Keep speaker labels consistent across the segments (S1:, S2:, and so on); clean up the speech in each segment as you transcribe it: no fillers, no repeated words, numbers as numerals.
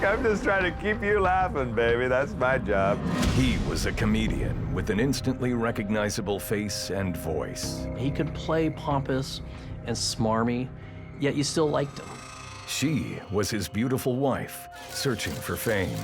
S1: I'm just trying to keep you laughing, baby. That's my job.
S2: He was a comedian with an instantly recognizable face and voice.
S3: He could play pompous and smarmy, yet you still liked him.
S2: She was his beautiful wife, searching for fame.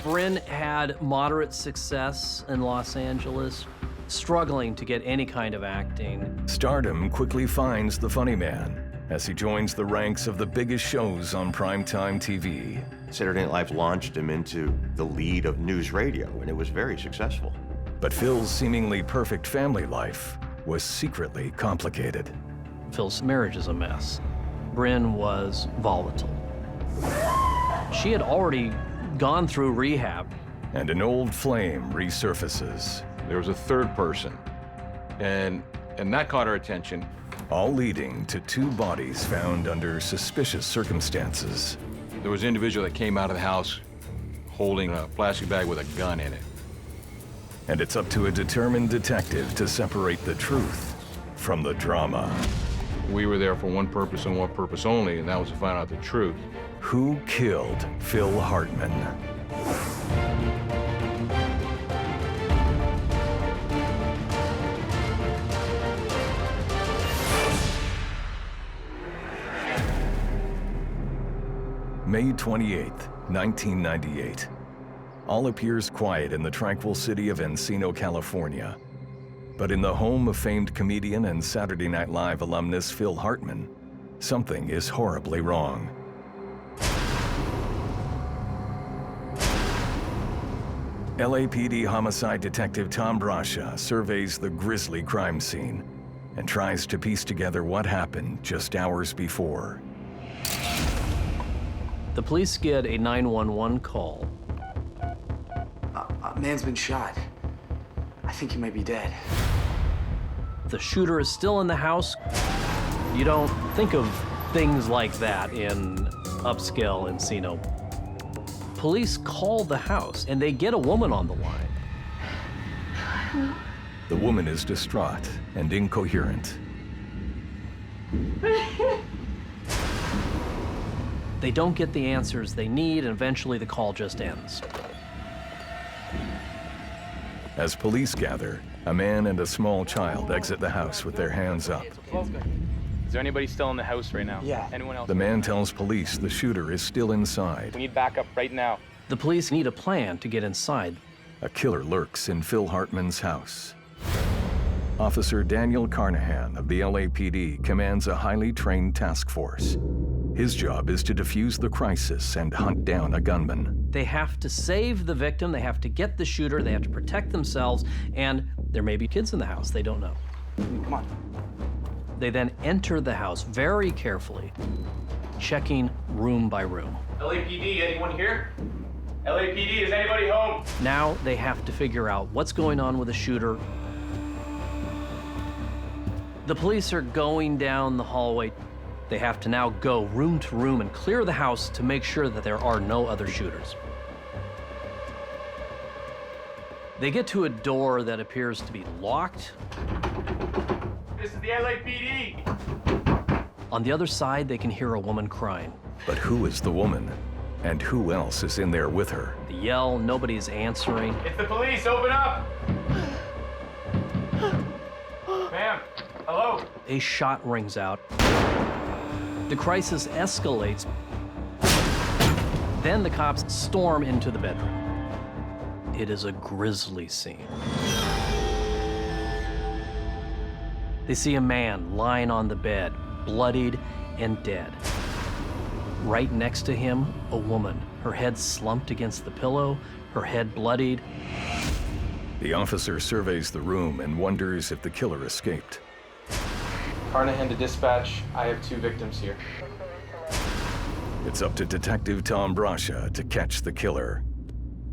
S3: Brynn had moderate success in Los Angeles, struggling to get any kind of acting.
S2: Stardom quickly finds the funny man as he joins the ranks of the biggest shows on primetime TV.
S4: Saturday Night Live launched him into the lead of news radio, and it was very successful.
S2: But Phil's seemingly perfect family life was secretly complicated.
S3: Phil's marriage is a mess. Brynn was volatile. She had already gone through rehab.
S2: And an old flame resurfaces.
S5: There was a third person, and that caught our attention.
S2: All leading to two bodies found under suspicious circumstances.
S5: There was an individual that came out of the house holding a plastic bag with a gun in it.
S2: And it's up to a determined detective to separate the truth from the drama.
S5: We were there for one purpose and one purpose only, and that was to find out the truth.
S2: Who killed Phil Hartman? May 28th, 1998. All appears quiet in the tranquil city of Encino, California. But in the home of famed comedian and Saturday Night Live alumnus Phil Hartman, something is horribly wrong. LAPD Homicide Detective Tom Brascia surveys the grisly crime scene and tries to piece together what happened just hours before.
S3: The police get a 911 call.
S6: A man's been shot. I think he might be dead.
S3: The shooter is still in the house. You don't think of things like that in upscale Encino. Police call the house, and they get a woman on the line.
S2: The woman is distraught and incoherent.
S3: They don't get the answers they need, and eventually the call just ends.
S2: As police gather, a man and a small child exit the house with their hands up.
S7: Is there anybody still in the house right now?
S6: Yeah.
S7: Anyone else?
S2: The man tells police the shooter is still inside.
S7: We need backup right now.
S3: The police need a plan to get inside.
S2: A killer lurks in Phil Hartman's house. Officer Daniel Carnahan of the LAPD commands a highly trained task force. His job is to defuse the crisis and hunt down a gunman.
S3: They have to save the victim, they have to get the shooter, they have to protect themselves, and there may be kids in the house, they don't know.
S6: Come on.
S3: They then enter the house very carefully, checking room by room.
S7: LAPD, anyone here? LAPD, is anybody home?
S3: Now they have to figure out what's going on with the shooter. The police are going down the hallway. They have to now go room to room and clear the house to make sure that there are no other shooters. They get to a door that appears to be locked.
S7: This is the LAPD.
S3: On the other side, they can hear a woman crying.
S2: But who is the woman? And who else is in there with her?
S3: They yell, nobody's answering.
S7: It's the police, open up. Ma'am, hello?
S3: A shot rings out. The crisis escalates. Then the cops storm into the bedroom. It is a grisly scene. They see a man lying on the bed, bloodied and dead. Right next to him, a woman, her head slumped against the pillow, her head bloodied.
S2: The officer surveys the room and wonders if the killer escaped.
S7: Carnahan to dispatch. I have 2 victims here.
S2: It's up to Detective Tom Brascia to catch the killer.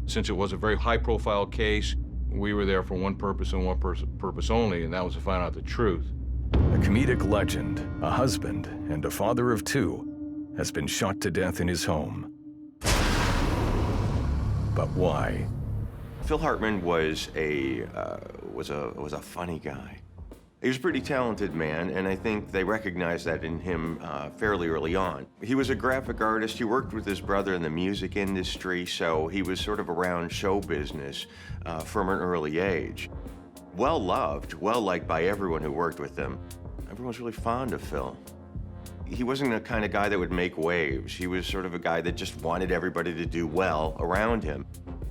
S5: Since it was a very high-profile case, we were there for one purpose and one purpose only, and that was to find out the truth.
S2: A comedic legend, a husband, and a father of 2 has been shot to death in his home. But why?
S4: Phil Hartman was a funny guy. He was a pretty talented man, and I think they recognized that in him fairly early on. He was a graphic artist. He worked with his brother in the music industry, so he was sort of around show business from an early age. Well-loved, well-liked by everyone who worked with him. Everyone's really fond of Phil. He wasn't the kind of guy that would make waves. He was sort of a guy that just wanted everybody to do well around him.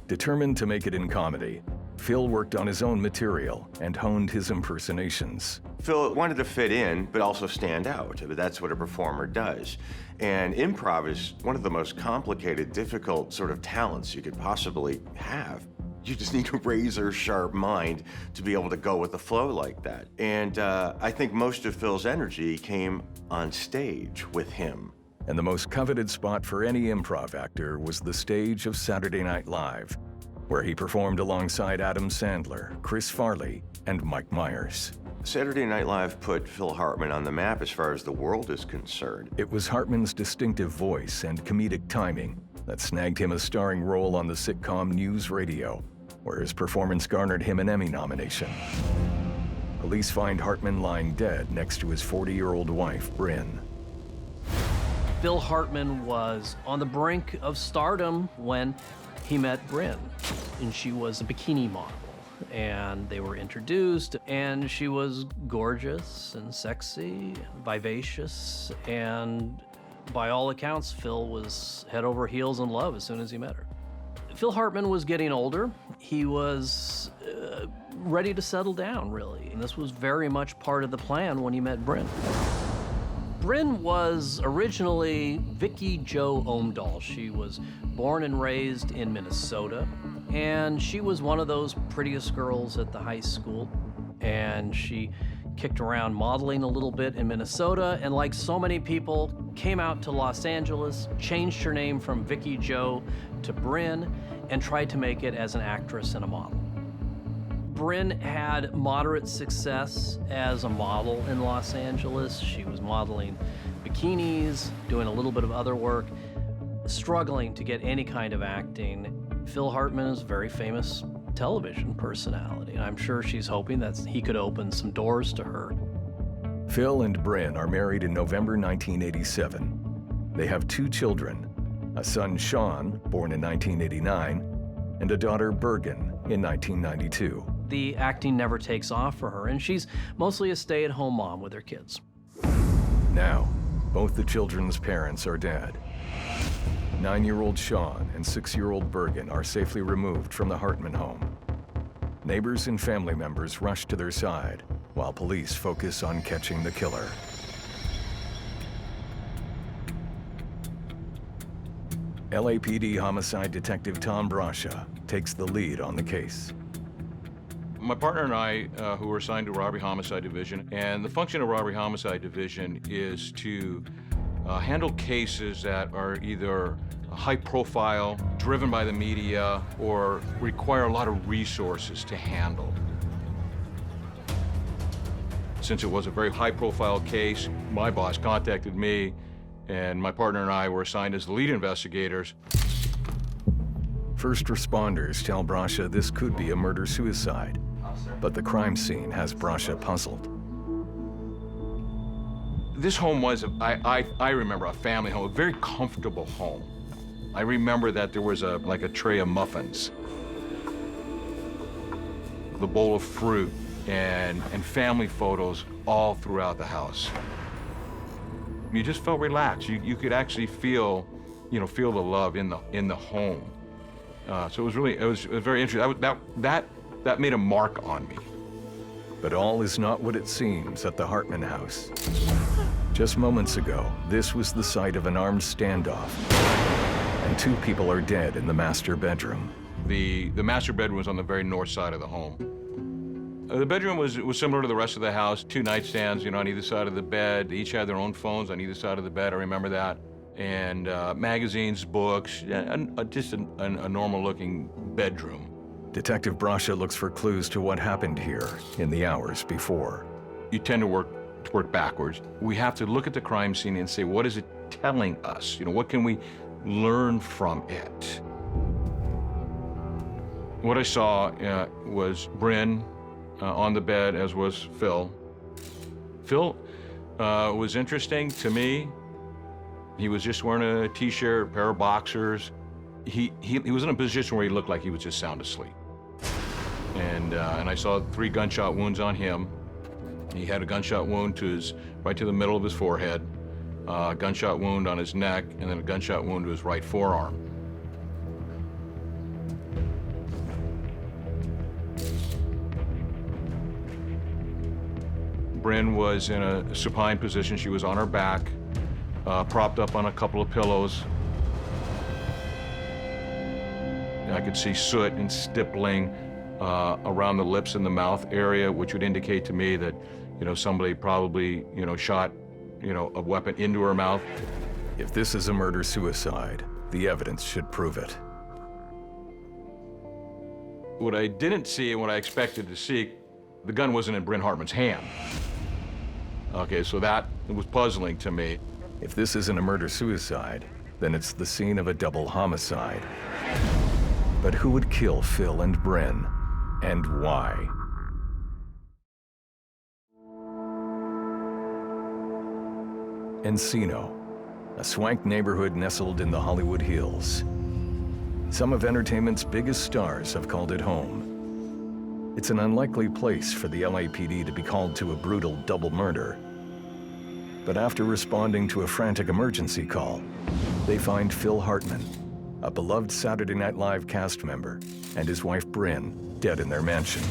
S2: Determined to make it in comedy, Phil worked on his own material and honed his impersonations.
S4: Phil wanted to fit in, but also stand out. That's what a performer does. And improv is one of the most complicated, difficult sort of talents you could possibly have. You just need a razor-sharp mind to be able to go with the flow like that. And I think most of Phil's energy came on stage with him.
S2: And the most coveted spot for any improv actor was the stage of Saturday Night Live, where he performed alongside Adam Sandler, Chris Farley, and Mike Myers.
S4: Saturday Night Live put Phil Hartman on the map as far as the world is concerned.
S2: It was Hartman's distinctive voice and comedic timing that snagged him a starring role on the sitcom News Radio, where his performance garnered him an Emmy nomination. Police find Hartman lying dead next to his 40-year-old wife, Brynn.
S3: Phil Hartman was on the brink of stardom when he met Brynn, and she was a bikini model. And they were introduced, and she was gorgeous and sexy, vivacious, and by all accounts, Phil was head over heels in love as soon as he met her. Phil Hartman was getting older. He was ready to settle down, really. And this was very much part of the plan when he met Brynn. Brynn was originally Vicky Jo Omdahl. She was born and raised in Minnesota, and she was one of those prettiest girls at the high school. And she kicked around modeling a little bit in Minnesota, and like so many people, came out to Los Angeles, changed her name from Vicky Jo to Brynn, and tried to make it as an actress and a model. Brynn had moderate success as a model in Los Angeles. She was modeling bikinis, doing a little bit of other work, struggling to get any kind of acting. Phil Hartman is a very famous television personality, and I'm sure she's hoping that he could open some doors to her.
S2: Phil and Brynn are married in November 1987. They have 2 children, a son, Sean, born in 1989, and a daughter, Bergen, in 1992.
S3: The acting never takes off for her, and she's mostly a stay-at-home mom with her kids.
S2: Now, both the children's parents are dead. 9-year-old Sean and 6-year-old Bergen are safely removed from the Hartman home. Neighbors and family members rush to their side, while police focus on catching the killer. LAPD Homicide Detective Tom Brascia takes the lead on the case.
S5: My partner and I, who were assigned to Robbery Homicide Division, and the function of Robbery Homicide Division is to handle cases that are either high profile, driven by the media, or require a lot of resources to handle. Since it was a very high profile case, my boss contacted me, and my partner and I were assigned as the lead investigators.
S2: First responders tell Brascia this could be a murder-suicide, but the crime scene has Brascia puzzled.
S5: This home was, I remember, a family home, a very comfortable home. I remember that there was like a tray of muffins, the bowl of fruit, and family photos all throughout the house. You just felt relaxed. You could actually feel the love in the home. So it was very interesting. That made a mark on me.
S2: But all is not what it seems at the Hartman house. Just moments ago, this was the site of an armed standoff, and 2 people are dead in the master bedroom.
S5: The master bedroom was on the very north side of the home. The bedroom was similar to the rest of the house. 2 nightstands, on either side of the bed. They each had their own phones on either side of the bed. I remember that. And magazines, books, just a normal-looking bedroom.
S2: Detective Brascia looks for clues to what happened here in the hours before.
S5: You tend to work backwards. We have to look at the crime scene and say, what is it telling us? What can we learn from it? What I saw was Brynn on the bed, as was Phil. Phil was interesting to me. He was just wearing a t-shirt, a pair of boxers. He was in a position where he looked like he was just sound asleep. And I saw 3 gunshot wounds on him. He had a gunshot wound right to the middle of his forehead, a gunshot wound on his neck, and then a gunshot wound to his right forearm. Brynn was in a supine position. She was on her back, propped up on a couple of pillows. I could see soot and stippling around the lips and the mouth area, which would indicate to me that, somebody probably, shot, a weapon into her mouth.
S2: If this is a murder-suicide, the evidence should prove it.
S5: What I didn't see and what I expected to see, the gun wasn't in Brynn Hartman's hand. Okay, so that was puzzling to me.
S2: If this isn't a murder-suicide, then it's the scene of a double homicide. But who would kill Phil and Brynn, and why? Encino, a swank neighborhood nestled in the Hollywood Hills. Some of entertainment's biggest stars have called it home. It's an unlikely place for the LAPD to be called to a brutal double murder. But after responding to a frantic emergency call, they find Phil Hartman, a beloved Saturday Night Live cast member, and his wife Brynn, dead in their mansion.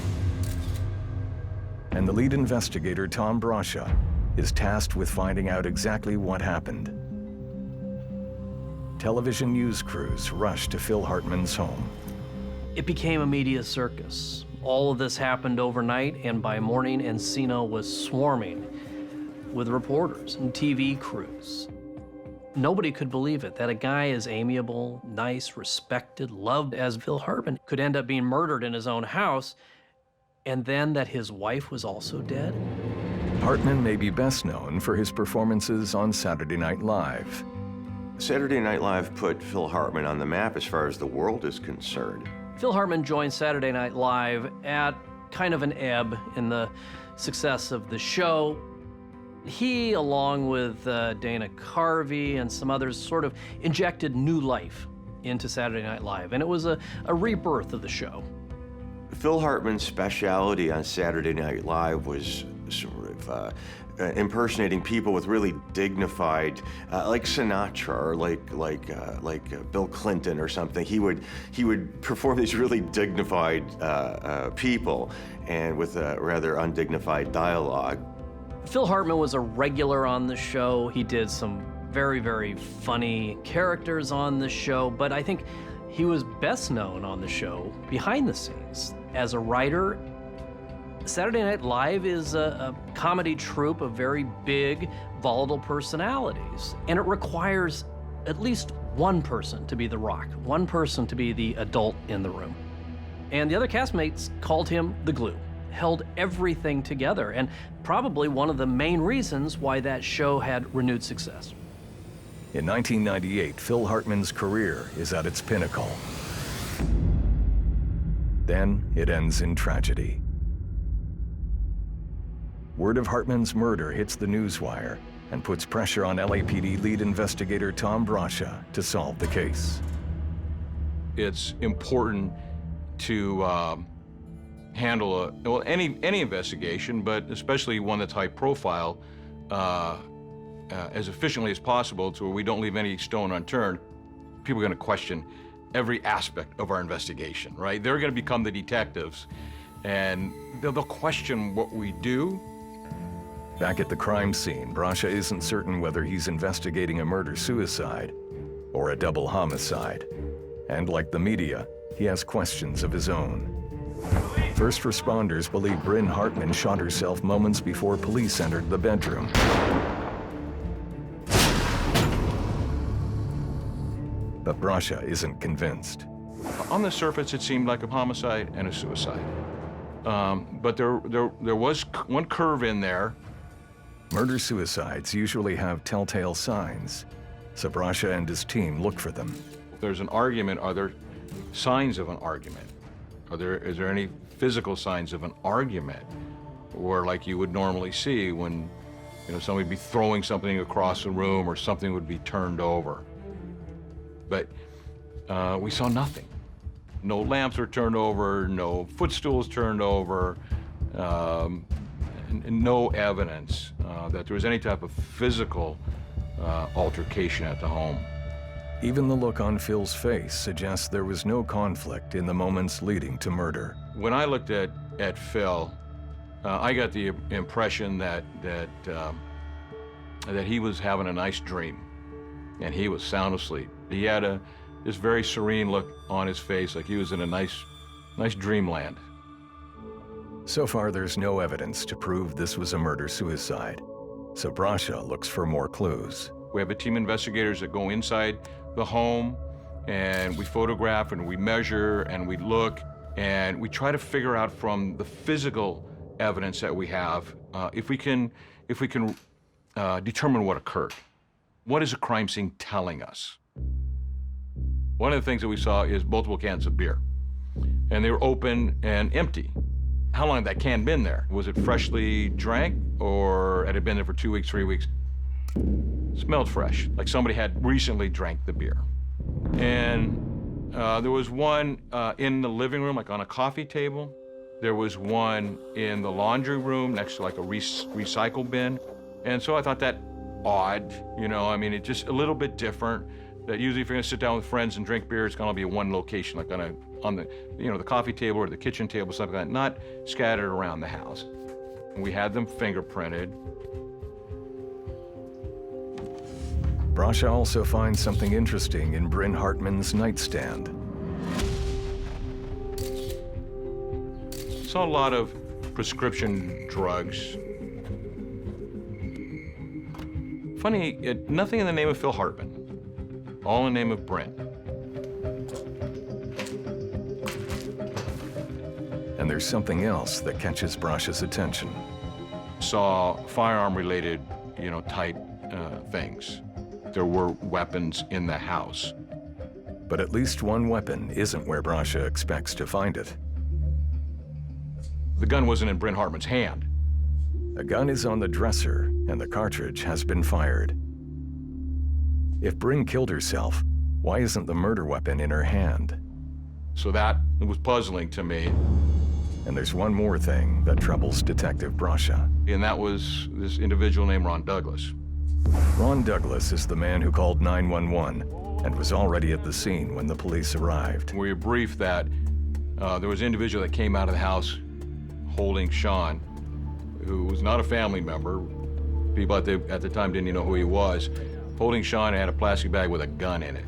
S2: And the lead investigator, Tom Brascia, is tasked with finding out exactly what happened. Television news crews rush to Phil Hartman's home.
S3: It became a media circus. All of this happened overnight, and by morning, Encino was swarming with reporters and TV crews. Nobody could believe it, that a guy as amiable, nice, respected, loved as Phil Hartman could end up being murdered in his own house, and then that his wife was also dead.
S2: Hartman may be best known for his performances on Saturday Night Live.
S4: Saturday Night Live put Phil Hartman on the map as far as the world is concerned.
S3: Phil Hartman joined Saturday Night Live at kind of an ebb in the success of the show. He, along with Dana Carvey and some others, sort of injected new life into Saturday Night Live, and it was a rebirth of the show.
S4: Phil Hartman's specialty on Saturday Night Live was sort of impersonating people with really dignified, like Sinatra or like Bill Clinton or something. He would perform these really dignified people, and with a rather undignified dialogue.
S3: Phil Hartman was a regular on the show. He did some very, very funny characters on the show, but I think he was best known on the show behind the scenes. As a writer, Saturday Night Live is a comedy troupe of very big, volatile personalities, and it requires at least one person to be the rock, one person to be the adult in the room. And the other castmates called him the glue, held everything together, and probably one of the main reasons why that show had renewed success.
S2: In 1998, Phil Hartman's career is at its pinnacle. Then it ends in tragedy. Word of Hartman's murder hits the newswire and puts pressure on LAPD lead investigator Tom Brascia to solve the case.
S5: It's important to handle any investigation, but especially one that's high profile, as efficiently as possible, to where we don't leave any stone unturned. People are going to question every aspect of our investigation, right? They're going to become the detectives, and they'll question what we do.
S2: Back at the crime scene, Brascia isn't certain whether he's investigating a murder-suicide or a double homicide. And like the media, he has questions of his own. First responders believe Brynn Hartman shot herself moments before police entered the bedroom. But Brascia isn't convinced.
S5: On the surface, it seemed like a homicide and a suicide. But there was one curve in there.
S2: Murder-suicides usually have telltale signs, so Brascia and his team look for them.
S5: If there's an argument, are there signs of an argument? Is there any physical signs of an argument, or like you would normally see when You know, somebody would be throwing something across the room or something would be turned over. But we saw nothing. No lamps were turned over, no footstools turned over, and no evidence that there was any type of physical altercation at the home.
S2: Even the look on Phil's face suggests there was no conflict in the moments leading to murder.
S5: When I looked at Phil, I got the impression that he was having a nice dream, and he was sound asleep. He had this very serene look on his face, like he was in a nice dreamland.
S2: So far, there's no evidence to prove this was a murder-suicide, so Brascia looks for more clues.
S5: We have a team of investigators that go inside the home, and we photograph and we measure and we look, and we try to figure out from the physical evidence that we have if we can determine what occurred. What is a crime scene telling us? One of the things that we saw is multiple cans of beer, and they were open and empty. How long had that can been there? Was it freshly drank, or had it been there for 2 weeks, 3 weeks? Smelled fresh, like somebody had recently drank the beer. And there was one in the living room, like on a coffee table. There was one in the laundry room next to like a recycle bin. And so I thought that odd, you know, I mean, it's just a little bit different. That usually if you're gonna sit down with friends and drink beer, it's gonna be one location, like on the, you know, the coffee table or the kitchen table, something like that, not scattered around the house. And we had them fingerprinted.
S2: Brascia also finds something interesting in Brynn Hartman's nightstand.
S5: Saw a lot of prescription drugs. Funny, nothing in the name of Phil Hartman, all in the name of Brynn.
S2: And there's something else that catches Brascia's attention.
S5: Saw firearm-related, you know, type things. There were weapons in the house.
S2: But at least one weapon isn't where Brascia expects to find it.
S5: The gun wasn't in Brynn Hartman's hand.
S2: A gun is on the dresser, and the cartridge has been fired. If Brynn killed herself, why isn't the murder weapon in her hand?
S5: So that was puzzling to me.
S2: And there's one more thing that troubles Detective Brascia.
S5: And that was this individual named Ron Douglas.
S2: Ron Douglas is the man who called 911 and was already at the scene when the police arrived.
S5: We were briefed that there was an individual that came out of the house holding Sean, who was not a family member. People at the time didn't even know who he was. Holding Sean and had a plastic bag with a gun in it.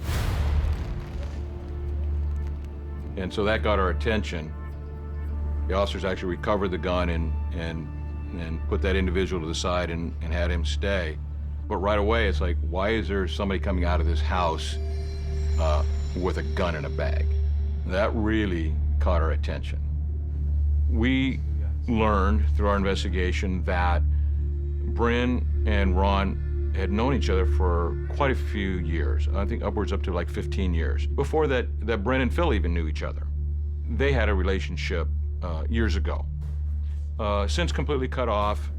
S5: And so that got our attention. The officers actually recovered the gun and put that individual to the side and had him stay. But right away, it's like, why is there somebody coming out of this house with a gun in a bag? That really caught our attention. We learned through our investigation that Brynn and Ron had known each other for quite a few years. I think upwards up to like 15 years. Before that Brynn and Phil even knew each other. They had a relationship years ago. Since completely cut off.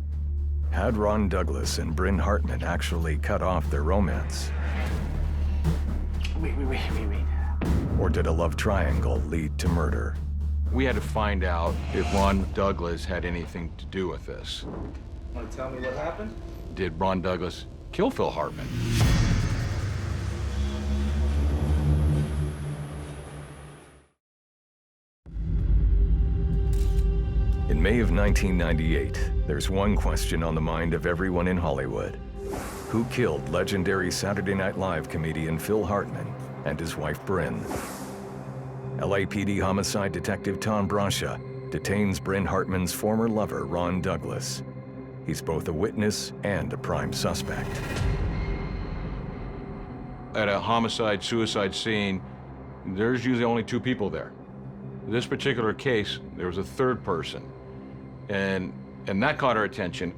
S2: Had Ron Douglas and Brynn Hartman actually cut off their romance?
S6: Wait.
S2: Or did a love triangle lead to murder?
S5: We had to find out if Ron Douglas had anything to do with this.
S6: Want to tell me what happened?
S5: Did Ron Douglas kill Phil Hartman?
S2: In May of 1998, there's one question on the mind of everyone in Hollywood. Who killed legendary Saturday Night Live comedian Phil Hartman and his wife Brynn? LAPD Homicide Detective Tom Brascia detains Brynn Hartman's former lover, Ron Douglas. He's both a witness and a prime suspect.
S5: At a homicide-suicide scene, there's usually only two people there. In this particular case, there was a third person. And that caught our attention.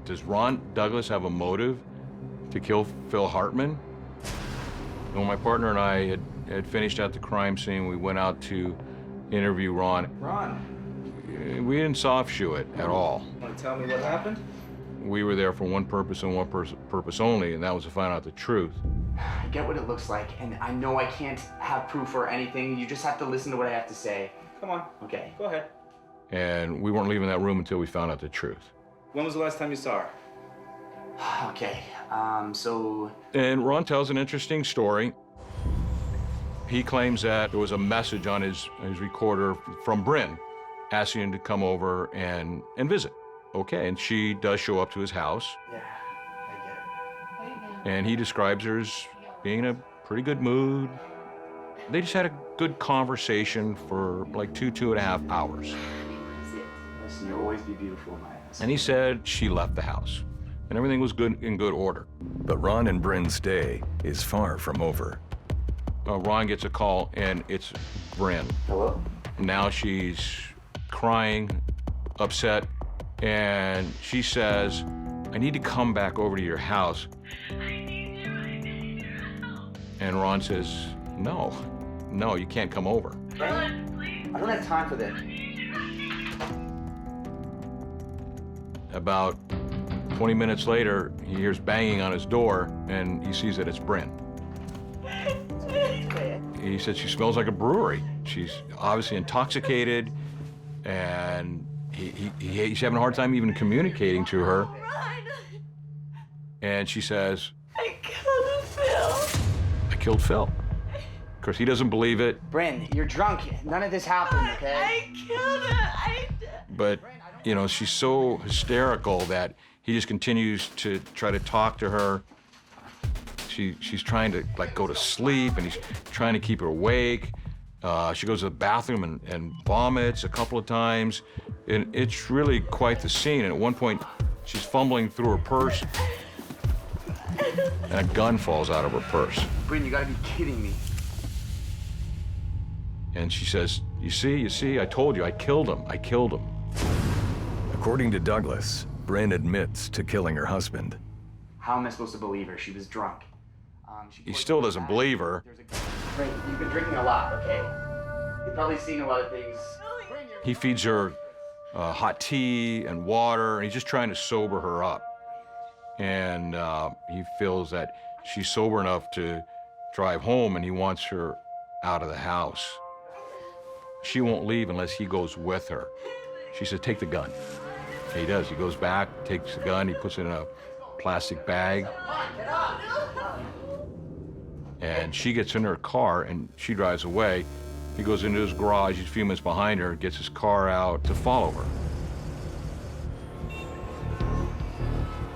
S5: Does Ron Douglas have a motive to kill Phil Hartman? When my partner and I had finished at the crime scene, we went out to interview Ron.
S6: Ron,
S5: We didn't soft shoe it at all.
S6: want to tell me what happened?
S5: We were there for one purpose and one purpose only, and that was to find out the truth.
S8: I get what it looks like, and I know I can't have proof or anything. You just have to listen to what I have to say.
S6: Come on.
S8: Okay.
S6: Go ahead.
S5: And we weren't leaving that room until we found out the truth.
S6: When was the last time you saw her?
S8: Okay, so...
S5: And Ron tells an interesting story. He claims that there was a message on his recorder from Brynn asking him to come over and visit. Okay, and she does show up to his house.
S8: Yeah, I get it.
S5: And he describes her as being in a pretty good mood. They just had a good conversation for like 2.5 hours.
S8: Listen, you'll always be beautiful in my eyes.
S5: And he said she left the house, and everything was good in good order.
S2: But Ron and Brynn's day is far from over.
S5: Ron gets a call, and it's Brynn.
S8: Hello?
S5: Now she's crying, upset, and she says, I need to come back over to your house. And Ron says, no, you can't come over.
S8: Brynn, I don't have time for this.
S5: About 20 minutes later, he hears banging on his door, and he sees that it's Brynn. He said she smells like a brewery. She's obviously intoxicated, and he's having a hard time even communicating to her. And she says, I killed Phil. I killed Phil. Of course, he doesn't believe it.
S8: Brynn, you're drunk. None of this happened, okay?
S9: I killed her.
S5: But, you know, she's so hysterical that he just continues to try to talk to her. She's trying to, like, go to sleep, and he's trying to keep her awake. She goes to the bathroom and vomits a couple of times. And it's really quite the scene. And at one point, she's fumbling through her purse, and a gun falls out of her purse.
S8: Brynn, you gotta be kidding me.
S5: And she says, you see, I told you, I killed him.
S2: According to Douglas, Brynn admits to killing her husband.
S8: How am I supposed to believe her? She was drunk.
S5: He still doesn't believe her.
S8: Brynn, you've been drinking a lot, okay? You've probably seen a lot of things.
S5: He feeds her hot tea and water, and he's just trying to sober her up. And he feels that she's sober enough to drive home, and he wants her out of the house. She won't leave unless he goes with her. She said, take the gun. And he does. He goes back, takes the gun, he puts it in a plastic bag. And she gets in her car, and she drives away. He goes into his garage, he's a few minutes behind her, gets his car out to follow her.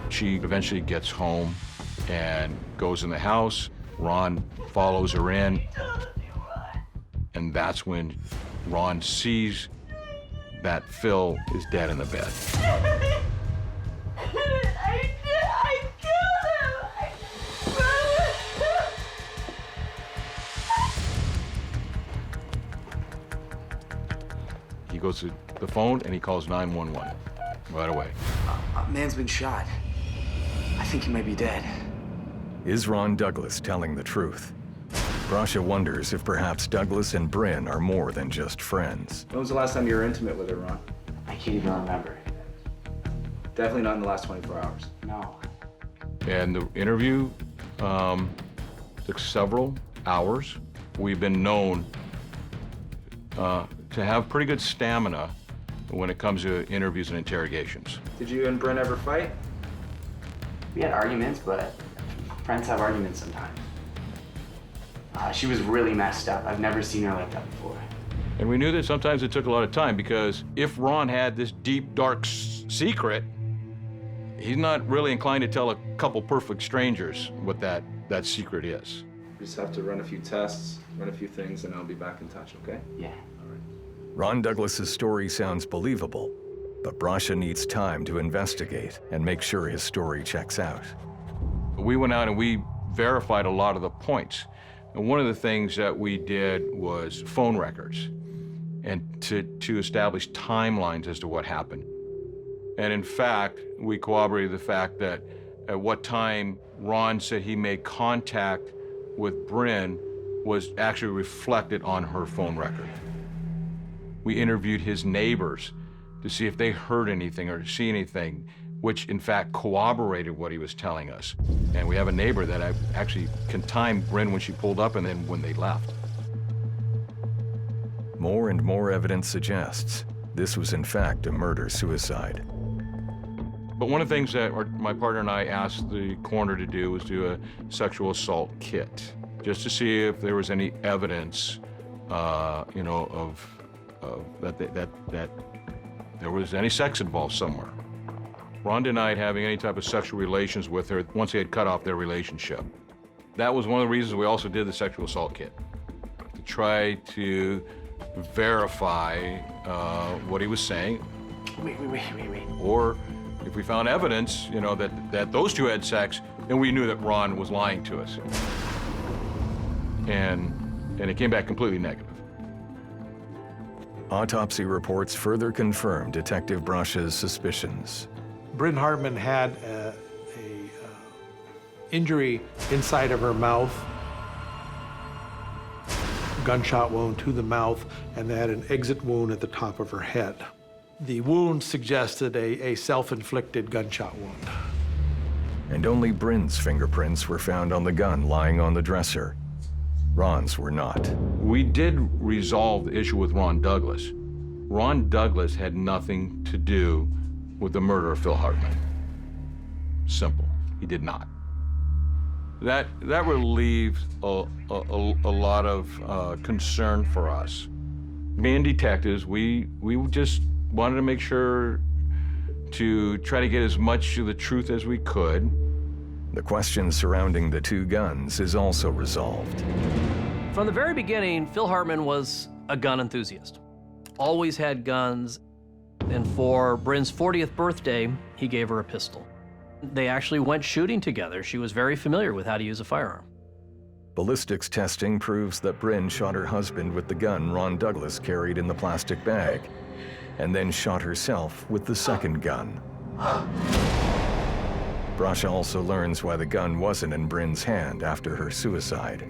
S5: She eventually gets home and goes in the house. Ron follows her in. And that's when Ron sees that Phil is dead in the bed.
S9: I killed him.
S5: He goes to the phone and he calls 911 right away.
S8: A man's been shot. I think he may be dead.
S2: Is Ron Douglas telling the truth? Brascia wonders if perhaps Douglas and Brynn are more than just friends.
S6: When was the last time you were intimate with her, Ron?
S8: I can't even remember.
S6: Definitely not in the last 24 hours.
S8: No.
S5: And the interview took several hours. We've been known to have pretty good stamina when it comes to interviews and interrogations.
S6: Did you and Brynn ever fight?
S8: We had arguments, but friends have arguments sometimes. She was really messed up. I've never seen her like that before.
S5: And we knew that sometimes it took a lot of time, because if Ron had this deep, dark secret, he's not really inclined to tell a couple perfect strangers what that secret is.
S6: We just have to run a few tests, run a few things, and I'll be back in touch, okay?
S8: Yeah.
S2: Ron Douglas's story sounds believable, but Brascia needs time to investigate and make sure his story checks out.
S5: We went out and we verified a lot of the points. And one of the things that we did was phone records, and to establish timelines as to what happened. And in fact, we corroborated the fact that at what time Ron said he made contact with Brynn was actually reflected on her phone record. We interviewed his neighbors to see if they heard anything or see anything. which in fact corroborated what he was telling us. And we have a neighbor that actually can time Brynn when she pulled up and then when they left.
S2: More and more evidence suggests this was in fact a murder-suicide.
S5: But one of the things that my partner and I asked the coroner to do was do a sexual assault kit, just to see if there was any evidence, you know, that there was any sex involved somewhere. Ron denied having any type of sexual relations with her once he had cut off their relationship. That was one of the reasons we also did the sexual assault kit, to try to verify what he was saying.
S8: Wait.
S5: Or if we found evidence, you know, that those two had sex, then we knew that Ron was lying to us. And it came back completely negative.
S2: Autopsy reports further confirm Detective Brascia's suspicions.
S10: Brynn Hartman had a injury inside of her mouth, gunshot wound to the mouth, and had an exit wound at the top of her head. The wound suggested a self-inflicted gunshot wound.
S2: And only Brynn's fingerprints were found on the gun lying on the dresser. Ron's were not.
S5: We did resolve the issue with Ron Douglas. Ron Douglas had nothing to do with the murder of Phil Hartman. Simple. He did not. That relieved a lot of concern for us. Being detectives, we just wanted to make sure to try to get as much of the truth as we could.
S2: The question surrounding the two guns is also resolved.
S3: From the very beginning, Phil Hartman was a gun enthusiast. Always had guns, and for Brynn's 40th birthday, he gave her a pistol. They actually went shooting together. She was very familiar with how to use a firearm.
S2: Ballistics testing proves that Brynn shot her husband with the gun Ron Douglas carried in the plastic bag, and then shot herself with the second gun. Brascia also learns why the gun wasn't in Brynn's hand after her suicide.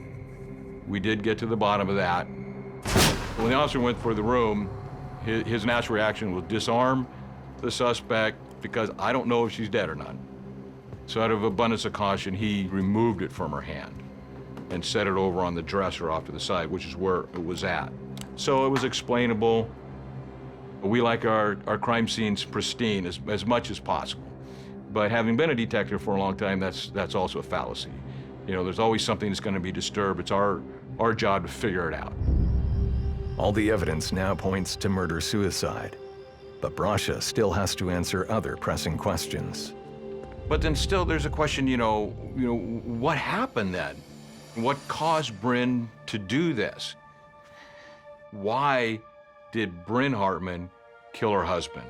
S5: We did get to the bottom of that. When the officer went for the room, his natural reaction was disarm the suspect because I don't know if she's dead or not. So out of abundance of caution, he removed it from her hand and set it over on the dresser off to the side, which is where it was at. So it was explainable. We like our crime scenes pristine as much as possible. But having been a detective for a long time, that's also a fallacy. You know, there's always something that's going to be disturbed. It's our job to figure it out.
S2: All the evidence now points to murder-suicide, but Brascia still has to answer other pressing questions.
S5: But then still there's a question, you know, what happened then? What caused Brynn to do this? Why did Brynn Hartman kill her husband?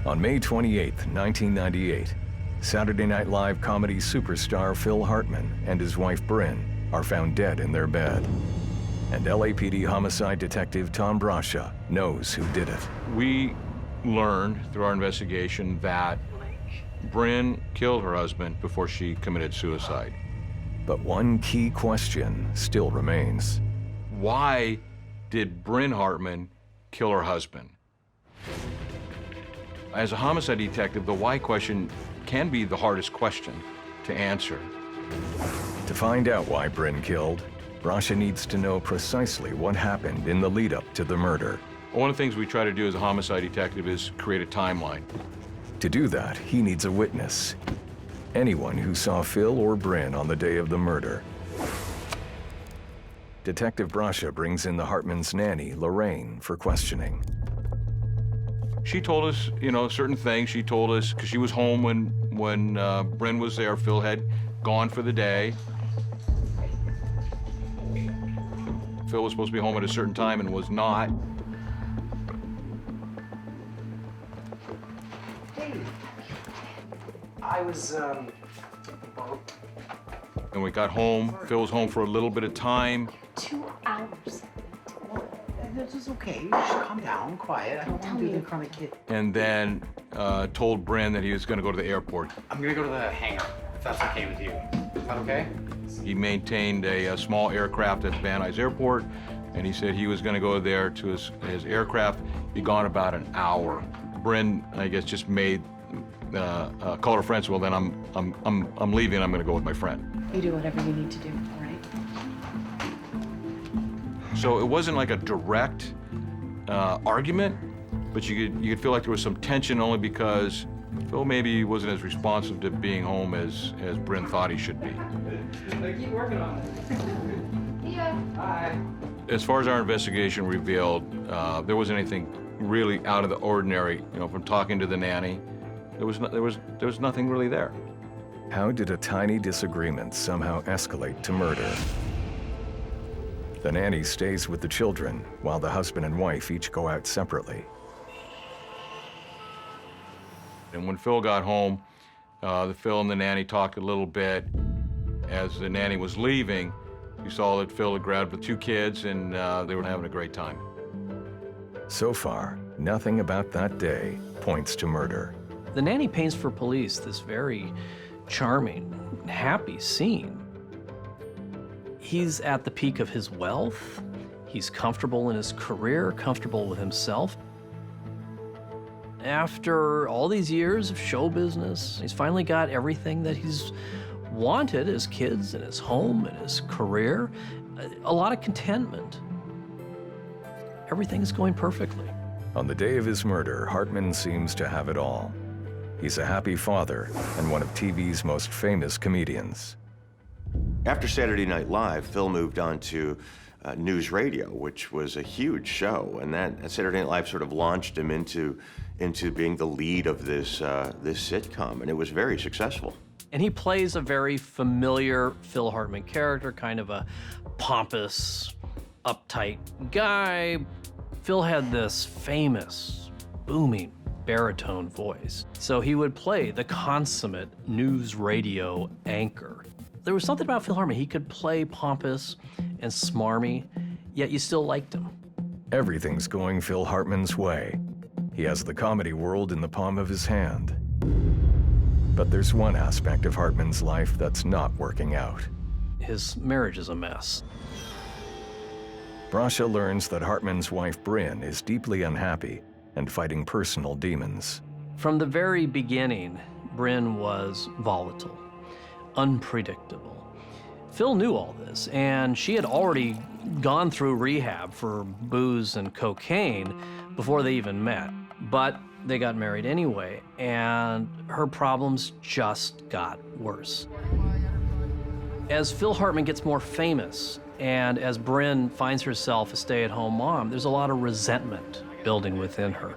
S2: On May 28, 1998, Saturday Night Live comedy superstar Phil Hartman and his wife Brynn are found dead in their bed. And LAPD homicide detective Tom Brascia knows who did it.
S5: We learned through our investigation that Brynn killed her husband before she committed suicide.
S2: But one key question still remains.
S5: Why did Brynn Hartman kill her husband? As a homicide detective, the why question can be the hardest question to answer.
S2: To find out why Brynn killed, Brascia needs to know precisely what happened in the lead-up to the murder.
S5: One of the things we try to do as a homicide detective is create a timeline.
S2: To do that, he needs a witness. Anyone who saw Phil or Brynn on the day of the murder. Detective Brascia brings in the Hartman's nanny, Lorraine, for questioning.
S5: She told us, you know, certain things. She told us, because she was home when Brynn was there. Phil had gone for the day. Phil was supposed to be home at a certain time and was not.
S8: Hey, I was,
S5: And we got home. Phil was home for a little bit of time.
S9: 2 hours.
S8: This is okay. Just calm down, quiet. I don't want to be the chronic kid.
S5: And then told Brynn that he was going to go to the airport.
S8: I'm gonna go to the hangar, if that's okay with you. Is that okay?
S5: He maintained a small aircraft at Van Nuys Airport, and he said he was going to go there to his aircraft, be gone about an hour. Brynn, I guess, just made called her friends. Well, then I'm leaving. I'm going to go with my friend.
S11: You do whatever you need to do, all right?
S5: So it wasn't like a direct argument, but you could feel like there was some tension only because Phil maybe wasn't as responsive to being home as Brynn thought he should be.
S6: Keep working on it.
S9: Yeah.
S6: Bye.
S5: As far as our investigation revealed, there wasn't anything really out of the ordinary. You know, from talking to the nanny, there was nothing really there.
S2: How did a tiny disagreement somehow escalate to murder? The nanny stays with the children while the husband and wife each go out separately.
S5: And when Phil got home, Phil and the nanny talked a little bit. As the nanny was leaving, you saw that Phil had grabbed the two kids and they were having a great time.
S2: So far, nothing about that day points to murder.
S3: The nanny paints for police this very charming, happy scene. He's at the peak of his wealth. He's comfortable in his career, comfortable with himself. After all these years of show business, he's finally got everything that he's wanted, his kids and his home and his career, a lot of contentment. Everything's going perfectly.
S2: On the day of his murder, Hartman seems to have it all. He's a happy father and one of TV's most famous comedians.
S4: After Saturday Night Live, Phil moved on to news radio, which was a huge show, and that Saturday Night Live sort of launched him into being the lead of this sitcom, and it was very successful.
S3: And he plays a very familiar Phil Hartman character, kind of a pompous, uptight guy. Phil had this famous, booming baritone voice. So he would play the consummate news radio anchor. There was something about Phil Hartman. He could play pompous and smarmy, yet you still liked him.
S2: Everything's going Phil Hartman's way. He has the comedy world in the palm of his hand. But there's one aspect of Hartman's life that's not working out.
S3: His marriage is a mess.
S2: Brascia learns that Hartman's wife, Brynn, is deeply unhappy and fighting personal demons.
S3: From the very beginning, Brynn was volatile, unpredictable. Phil knew all this, and she had already gone through rehab for booze and cocaine before they even met. But they got married anyway, and her problems just got worse. As Phil Hartman gets more famous, and as Brynn finds herself a stay-at-home mom, there's a lot of resentment building within her.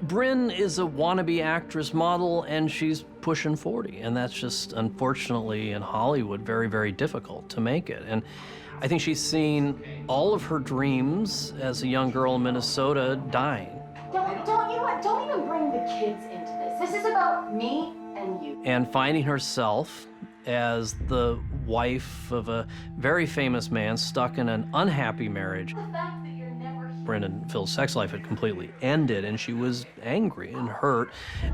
S3: Brynn is a wannabe actress model, and she's pushing 40, and that's just, unfortunately, in Hollywood, very, very difficult to make it. And I think she's seen all of her dreams as a young girl in Minnesota dying.
S9: Don't even bring the kids into this. This is about me and you.
S3: And finding herself as the wife of a very famous man stuck in an unhappy marriage.
S9: The fact that you're never here.
S3: Brynn and Phil's sex life had completely ended, and she was angry and hurt,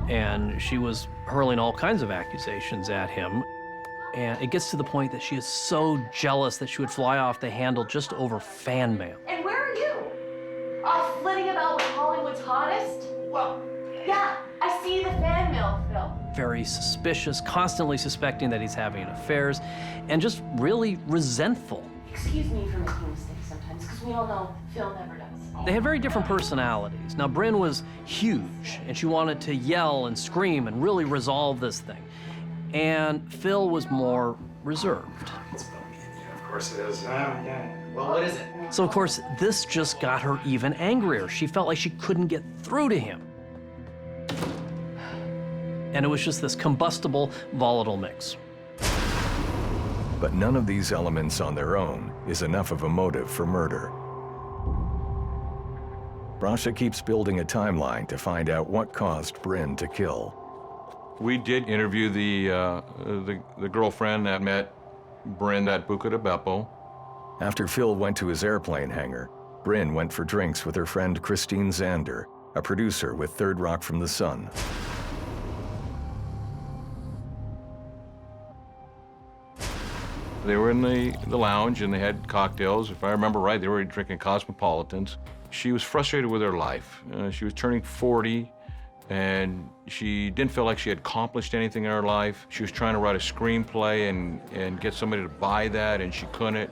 S3: and she was hurling all kinds of accusations at him. And it gets to the point that she is so jealous that she would fly off the handle just over fan mail.
S9: And where are you? Off flitting about with Hollywood's hottest? Well, yeah, I see the fan mail, Phil.
S3: Very suspicious, constantly suspecting that he's having affairs, and just really resentful.
S9: Excuse me for making mistakes sometimes, because we all know Phil never does.
S3: They had very different personalities. Now, Brynn was huge, and she wanted to yell and scream and really resolve this thing. And Phil was more reserved.
S6: It's about me and you. Of course it is. Yeah. Well, what is it?
S3: So, of course, this just got her even angrier. She felt like she couldn't get through to him. And it was just this combustible, volatile mix.
S2: But none of these elements on their own is enough of a motive for murder. Brascia keeps building a timeline to find out what caused Brynn to kill.
S5: We did interview the girlfriend that met Brynn at Buca di Beppo.
S2: After Phil went to his airplane hangar, Brynn went for drinks with her friend Christine Zander, a producer with Third Rock from the Sun.
S5: They were in the lounge and they had cocktails. If I remember right, they were drinking Cosmopolitans. She was frustrated with her life. She was turning 40 and she didn't feel like she had accomplished anything in her life. She was trying to write a screenplay and get somebody to buy that, and she couldn't.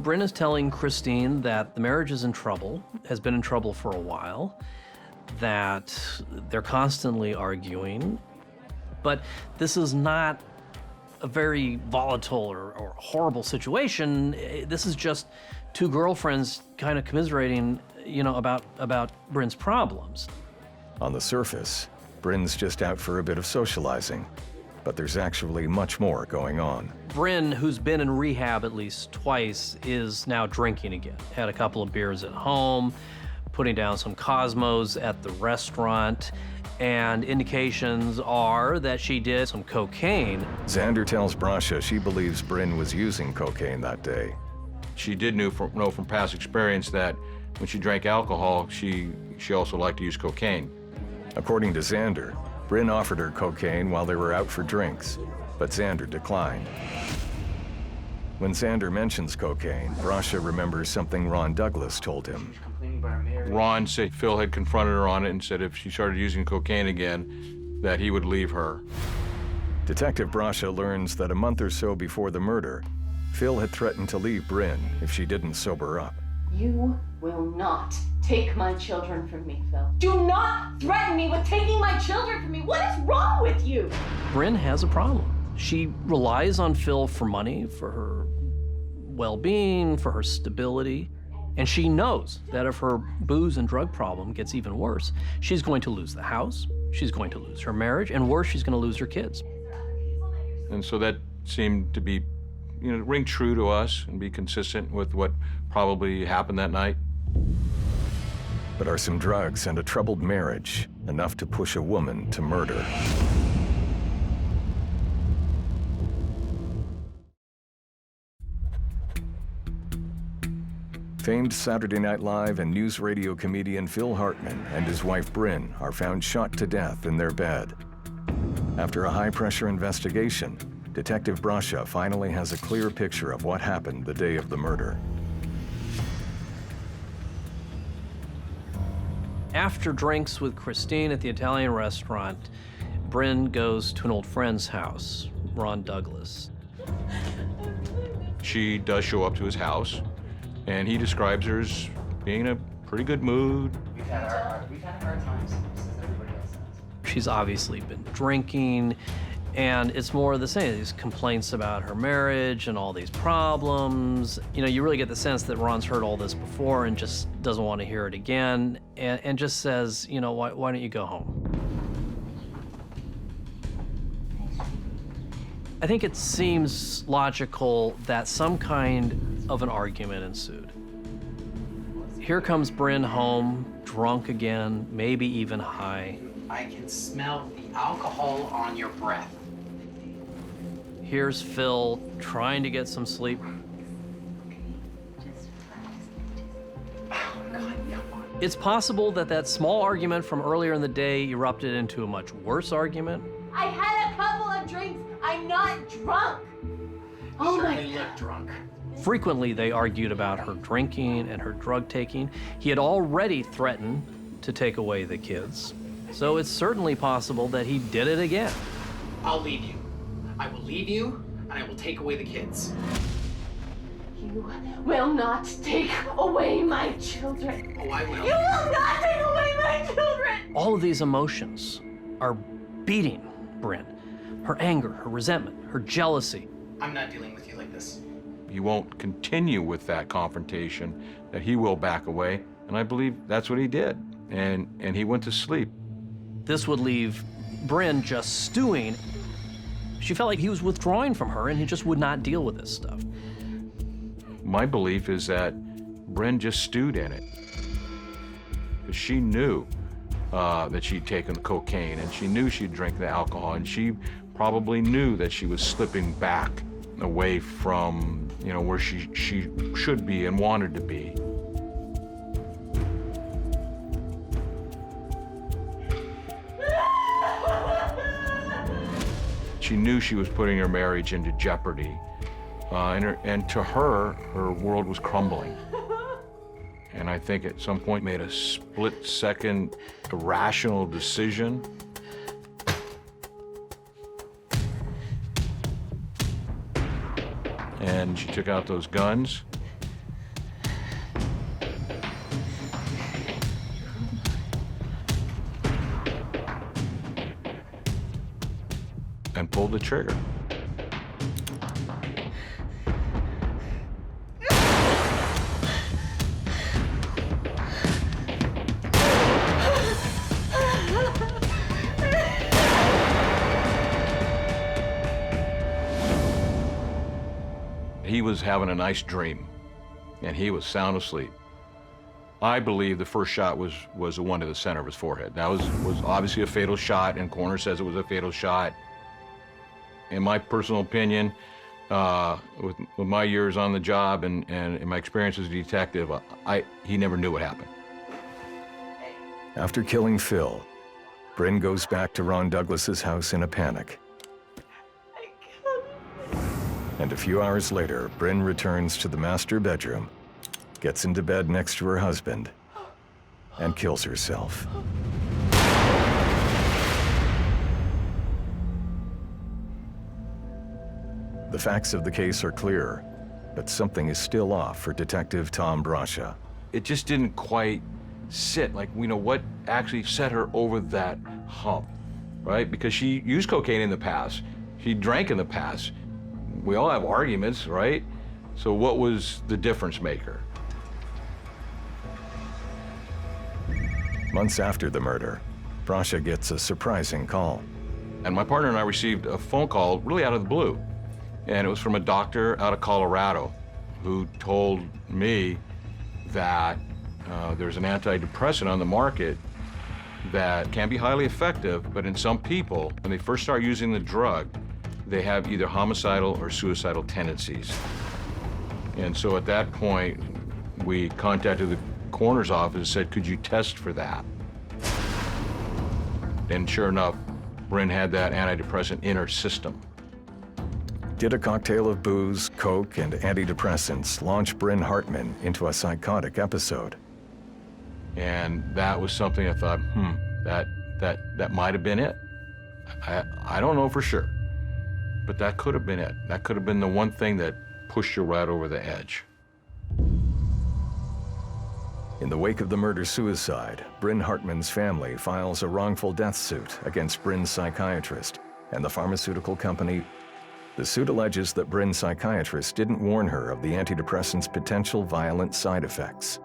S3: Brynn is telling Christine that the marriage is in trouble, has been in trouble for a while, that they're constantly arguing, but this is not a very volatile or horrible situation. This is just two girlfriends kind of commiserating, you know, about Brynn's problems.
S2: On the surface, Brynn's just out for a bit of socializing, but there's actually much more going on.
S3: Brynn, who's been in rehab at least twice, is now drinking again. Had a couple of beers at home, putting down some Cosmos at the restaurant, and indications are that she did some cocaine.
S2: Xander tells Brascia she believes Brynn was using cocaine that day.
S5: She did know from past experience that when she drank alcohol, she also liked to use cocaine.
S2: According to Xander, Brynn offered her cocaine while they were out for drinks, but Xander declined. When Xander mentions cocaine, Brascia remembers something Ron Douglas told him.
S5: Ron said Phil had confronted her on it and said if she started using cocaine again, that he would leave her.
S2: Detective Brascia learns that a month or so before the murder, Phil had threatened to leave Brynn if she didn't sober up.
S9: You will not take my children from me, Phil. Do not threaten me with taking my children from me. What is wrong with you?
S3: Brynn has a problem. She relies on Phil for money, for her well-being, for her stability, and she knows that if her booze and drug problem gets even worse, she's going to lose the house, she's going to lose her marriage, and worse, she's going to lose her kids.
S5: And so that seemed to be, you know, ring true to us and be consistent with what probably happened that night.
S2: But are some drugs and a troubled marriage enough to push a woman to murder? Famed Saturday Night Live and news radio comedian Phil Hartman and his wife Brynn are found shot to death in their bed. After a high-pressure investigation, Detective Brascia finally has a clear picture of what happened the day of the murder.
S3: After drinks with Christine at the Italian restaurant, Brynn goes to an old friend's house, Ron Douglas.
S5: She does show up to his house, and he describes her as being in a pretty good mood.
S8: We've had hard times, just as everybody else has.
S3: She's obviously been drinking, and it's more of the same, these complaints about her marriage and all these problems. You know, you really get the sense that Ron's heard all this before and just doesn't want to hear it again, and just says, you know, why don't you go home? I think it seems logical that some kind of an argument ensued. Here comes Brynn home, drunk again, maybe even high.
S8: I can smell the alcohol on your breath.
S3: Here's Phil trying to get some sleep. It's possible that that small argument from earlier in the day erupted into a much worse argument.
S9: I had a couple of drinks. I'm not drunk. Oh my God.
S8: You look drunk.
S3: Frequently, they argued about her drinking and her drug taking. He had already threatened to take away the kids. So it's certainly possible that he did it again.
S8: I'll leave you. I will leave you, and I will take away the kids.
S9: You will not take away my children.
S8: Oh, I will.
S9: You will not take away my children.
S3: All of these emotions are beating Brynn. Her anger, her resentment, her jealousy.
S8: I'm not dealing with you like this.
S5: He won't continue with that confrontation, that he will back away, and I believe that's what he did. And he went to sleep.
S3: This would leave Brynn just stewing. She felt like he was withdrawing from her and he just would not deal with this stuff.
S5: My belief is that Brynn just stewed in it. Because she knew that she'd taken the cocaine, and she knew she'd drank the alcohol, and she probably knew that she was slipping back away from, you know, where she should be and wanted to be. She knew she was putting her marriage into jeopardy, And to her, her world was crumbling. And I think at some point made a split-second irrational decision. And she took out those guns. And pulled the trigger. He was having a nice dream, and he was sound asleep. I believe the first shot was the one to the center of his forehead. That was obviously a fatal shot, and coroner says it was a fatal shot. In my personal opinion, with my years on the job and my experience as a detective, he never knew what happened.
S2: After killing Phil, Brynn goes back to Ron Douglas's house in a panic. And a few hours later, Brynn returns to the master bedroom, gets into bed next to her husband, and kills herself. The facts of the case are clear, but something is still off for Detective Tom Brascia.
S5: It just didn't quite sit, like, what actually set her over that hump, right? Because she used cocaine in the past. She drank in the past. We all have arguments, right? So what was the difference maker?
S2: Months after the murder, Brascia gets a surprising call.
S5: And my partner and I received a phone call really out of the blue. And it was from a doctor out of Colorado who told me that there's an antidepressant on the market that can be highly effective, but in some people, when they first start using the drug, they have either homicidal or suicidal tendencies. And so at that point, we contacted the coroner's office and said, could you test for that? And sure enough, Brynn had that antidepressant in her system.
S2: Did a cocktail of booze, coke, and antidepressants launch Bryn Hartman into a psychotic episode?
S5: And that was something I thought, that might have been it. I don't know for sure. But that could have been it. That could have been the one thing that pushed you right over the edge.
S2: In the wake of the murder-suicide, Bryn Hartman's family files a wrongful death suit against Brynn's psychiatrist and the pharmaceutical company. The suit alleges that Brynn's psychiatrist didn't warn her of the antidepressant's potential violent side effects.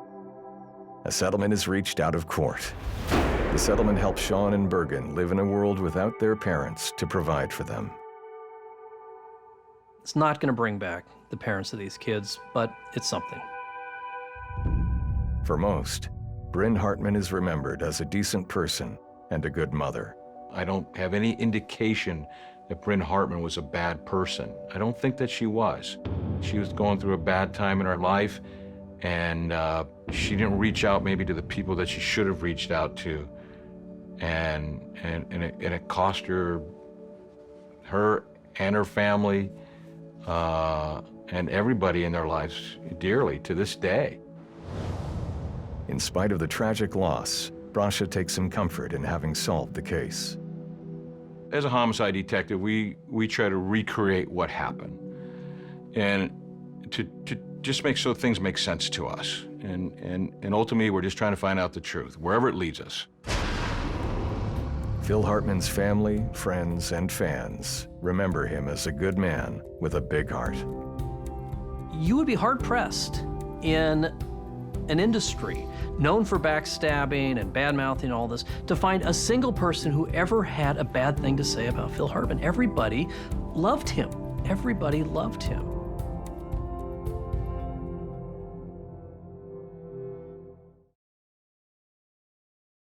S2: A settlement is reached out of court. The settlement helps Sean and Bergen live in a world without their parents to provide for them.
S3: It's not going to bring back the parents of these kids, but it's something.
S2: For most, Bryn Hartman is remembered as a decent person and a good mother.
S5: I don't have any indication that Bryn Hartman was a bad person. I don't think that she was. She was going through a bad time in her life, and she didn't reach out maybe to the people that she should have reached out to. And it cost her and her family, and everybody in their lives dearly to this day.
S2: In spite of the tragic loss, Brascia takes some comfort in having solved the case.
S5: As a homicide detective, we try to recreate what happened, and to just make so things make sense to us. And ultimately, we're just trying to find out the truth, wherever it leads us.
S2: Phil Hartman's family, friends, and fans remember him as a good man with a big heart.
S3: You would be hard-pressed in an industry known for backstabbing and bad-mouthing all this to find a single person who ever had a bad thing to say about Phil Hartman. Everybody loved him. Everybody loved him.